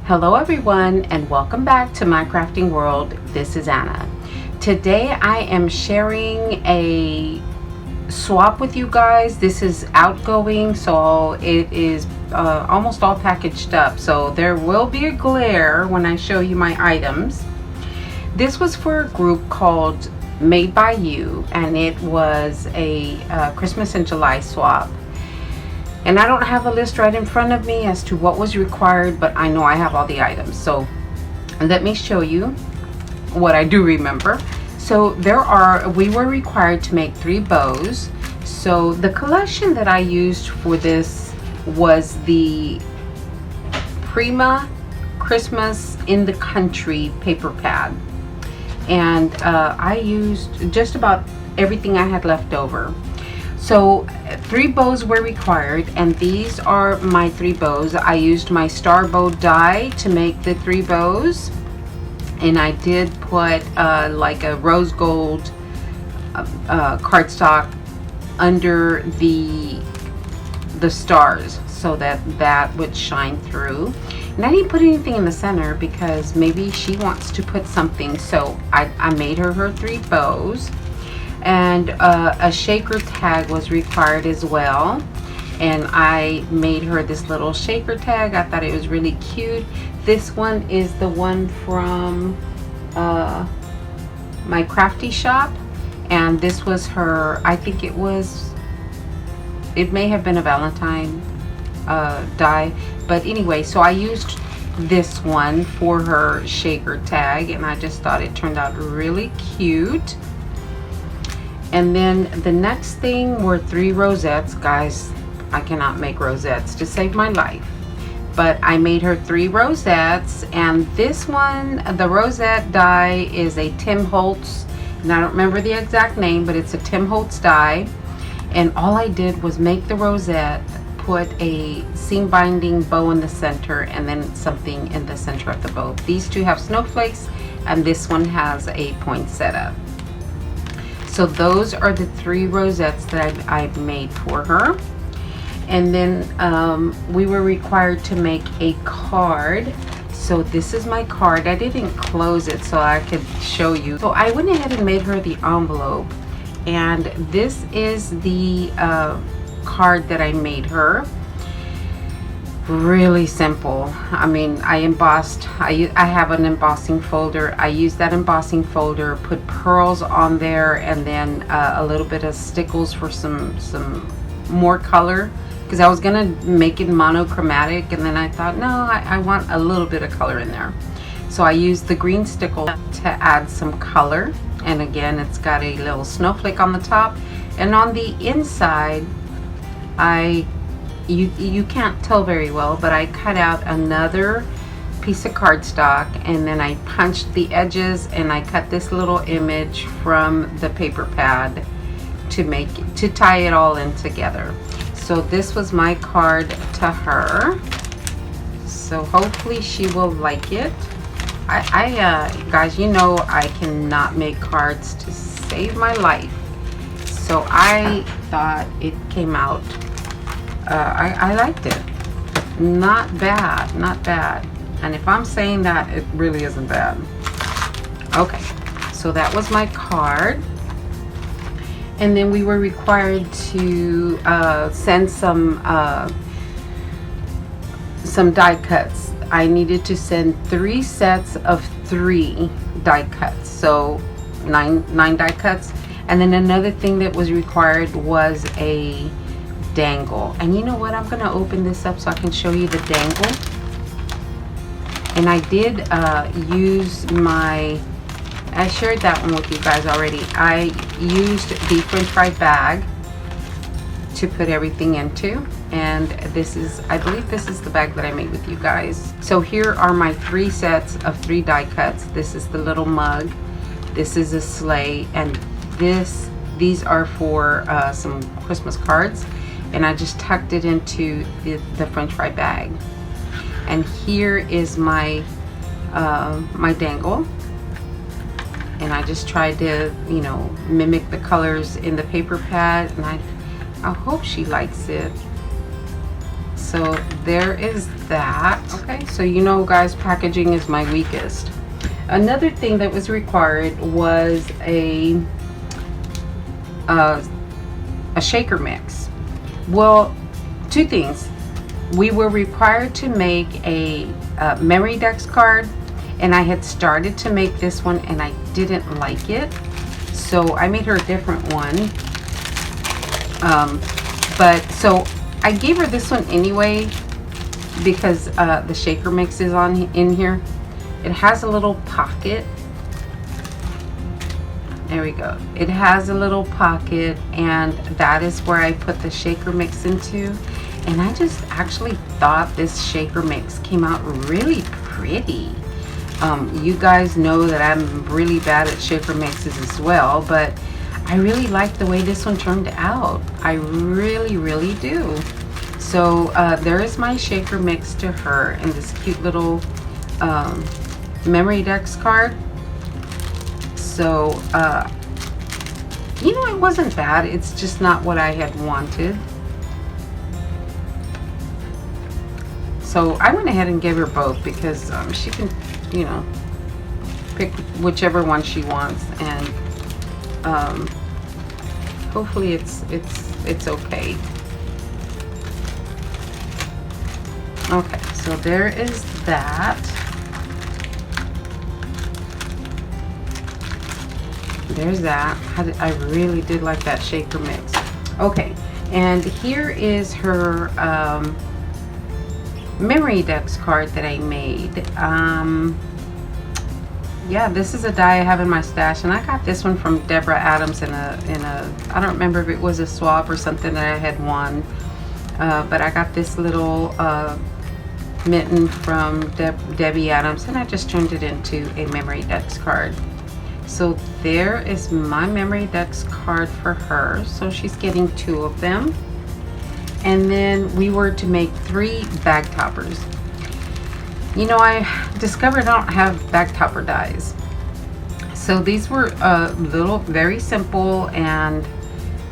Hello everyone and welcome back to my crafting world. This is Anna. Today I am sharing a swap with you guys. This is outgoing, so it is almost all packaged up, so there will be a glare when I show you my items. This was for a group called Made by You, and it was a Christmas in July swap. And I don't have a list right in front of me as to what was required, but I know I have all the items. So let me show you what I do remember. So we were required to make 3 bows. So the collection that I used for this was the Prima Christmas in the Country paper pad. And I used just about everything I had left over. So 3 bows were required, and these are my 3 bows. I used my star bow die to make the 3 bows, and I did put like a rose gold cardstock under the stars so that would shine through. And I didn't put anything in the center because maybe she wants to put something, so I made her 3 bows. And a shaker tag was required as well, and I made her this little shaker tag. I thought it was really cute. This one is the one from my crafty shop, and this was her, I think it may have been a Valentine die, but anyway, so I used this one for her shaker tag, and I just thought it turned out really cute. And then the next thing were 3 rosettes. Guys, I cannot make rosettes to save my life, but I made her 3 rosettes. And this one, the rosette die, is a Tim Holtz, and I don't remember the exact name, but it's a Tim Holtz die. And all I did was make the rosette, put a seam binding bow in the center, and then something in the center of the bow. These 2 have snowflakes, and this one has a poinsettia. So those are the 3 rosettes that I've made for her. And then we were required to make a card. So this is my card. I didn't close it so I could show you. So I went ahead and made her the envelope. And this is the card that I made her. Really simple. I mean, I embossed, I have an embossing folder. I used that embossing folder, put pearls on there, and then a little bit of stickles for some more color, because I was gonna make it monochromatic, and then I thought, no, I want a little bit of color in there. So I used the green stickle to add some color, and again, it's got a little snowflake on the top, and on the inside, you can't tell very well, but I cut out another piece of cardstock, and then I punched the edges, and I cut this little image from the paper pad to tie it all in together. So this was my card to her. So hopefully she will like it. Guys, you know I cannot make cards to save my life, so I thought it came out. I liked it. Not bad, not bad. And if I'm saying that, it really isn't bad. Okay, so that was my card. And then we were required to send some die cuts. I needed to send 3 sets of 3 die cuts, so 9 die cuts. And then another thing that was required was a dangle. And you know what, I'm gonna open this up so I can show you the dangle. And I did use I shared that one with you guys already. I used the French fry bag to put everything into, and this is, I believe this is the bag that I made with you guys. So here are my 3 sets of 3 die cuts. This is the little mug, this is a sleigh, and these are for some Christmas cards. And I just tucked it into the French fry bag. And here is my my dangle, and I just tried to, you know, mimic the colors in the paper pad, and I hope she likes it. So so there is that. Okay, so you know guys, packaging is my weakest. Another thing that was required was a shaker mix. Well, two things. We were required to make a memory dex card, and I had started to make this one and I didn't like it, so I made her a different one. But so I gave her this one anyway because the shaker mix is in here. It has a little pocket. There we go. It has a little pocket, and that is where I put the shaker mix into. And I just actually thought this shaker mix came out really pretty. You guys know that I'm really bad at shaker mixes as well, but I really like the way this one turned out. I really, really do. So there is my shaker mix to her in this cute little memory dex card. So you know, it wasn't bad. It's just not what I had wanted. So I went ahead and gave her both because she can, you know, pick whichever one she wants, and hopefully it's okay. Okay, so there is that. There's that. I really did like that shaker mix. Okay, and here is her memory dex card that I made. Yeah, this is a die I have in my stash, and I got this one from Deborah Adams in a I don't remember if it was a swap or something that I had won, but I got this little mitten from Debbie Adams, and I just turned it into a memory dex card. So there is my memory dex card for her. So she's getting 2 of them. And then we were to make 3 bag toppers. You know, I discovered I don't have bag topper dies. So these were very simple, and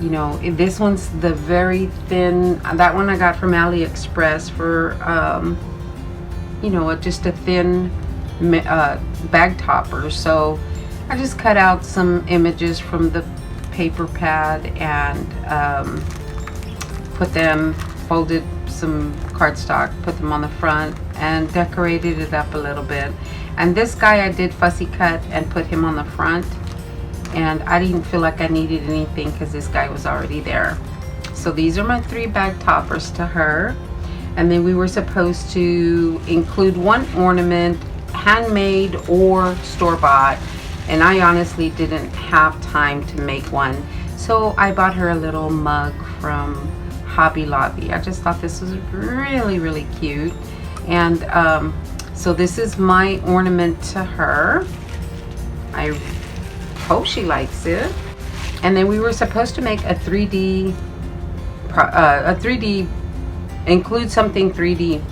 you know, this one's the very thin. That one I got from AliExpress for you know, just a thin bag topper. So I just cut out some images from the paper pad and put them, folded some cardstock, put them on the front, and decorated it up a little bit. And this guy I did fussy cut and put him on the front, and I didn't feel like I needed anything because this guy was already there. So these are my 3 bag toppers to her. And then we were supposed to include 1 ornament, handmade or store-bought, and I honestly didn't have time to make one, so I bought her a little mug from Hobby Lobby. I just thought this was really, really cute. And so this is my ornament to her. I hope she likes it. And then we were supposed to make a 3D include something 3D.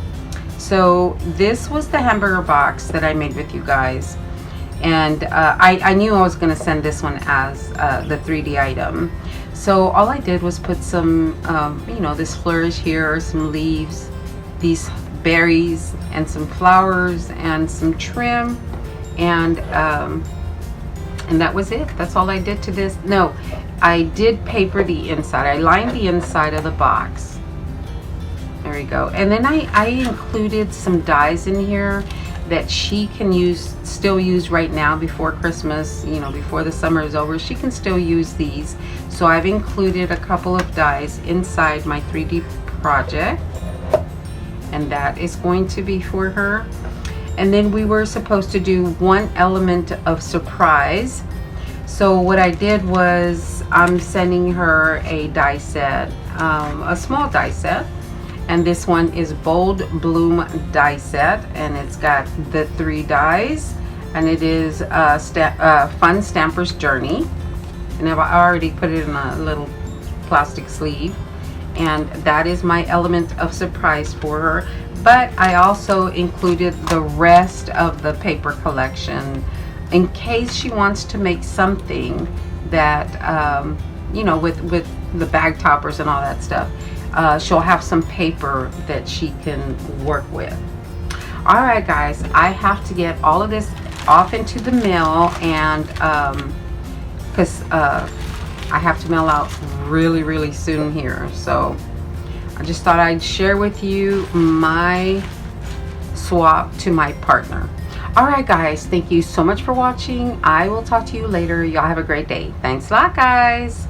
So this was the hamburger box that I made with you guys, and I knew I was going to send this one as the 3D item. So all I did was put some you know, this flourish here, some leaves, these berries, and some flowers, and some trim, and that was it. That's all I did to this. No, I did paper the inside. I lined the inside of the box. There we go. And then I included some dies in here that she can still use right now before Christmas, you know, before the summer is over. She can still use these. So I've included a couple of dies inside my 3D project, and that is going to be for her. And then we were supposed to do 1 element of surprise. So what I did was I'm sending her a die set, a small die set. And this one is Bold Bloom die set, and it's got the 3 dies, and it is Fun Stamper's Journey. And I've already put it in a little plastic sleeve, and that is my element of surprise for her. But I also included the rest of the paper collection in case she wants to make something that you know, with the bag toppers and all that stuff. she'll have some paper that she can work with. All right, guys, I have to get all of this off into the mail, and because I have to mail out really soon here. So I just thought I'd share with you my swap to my partner. All right, guys, thank you so much for watching. I will talk to you later. Y'all have a great day. Thanks a lot, guys.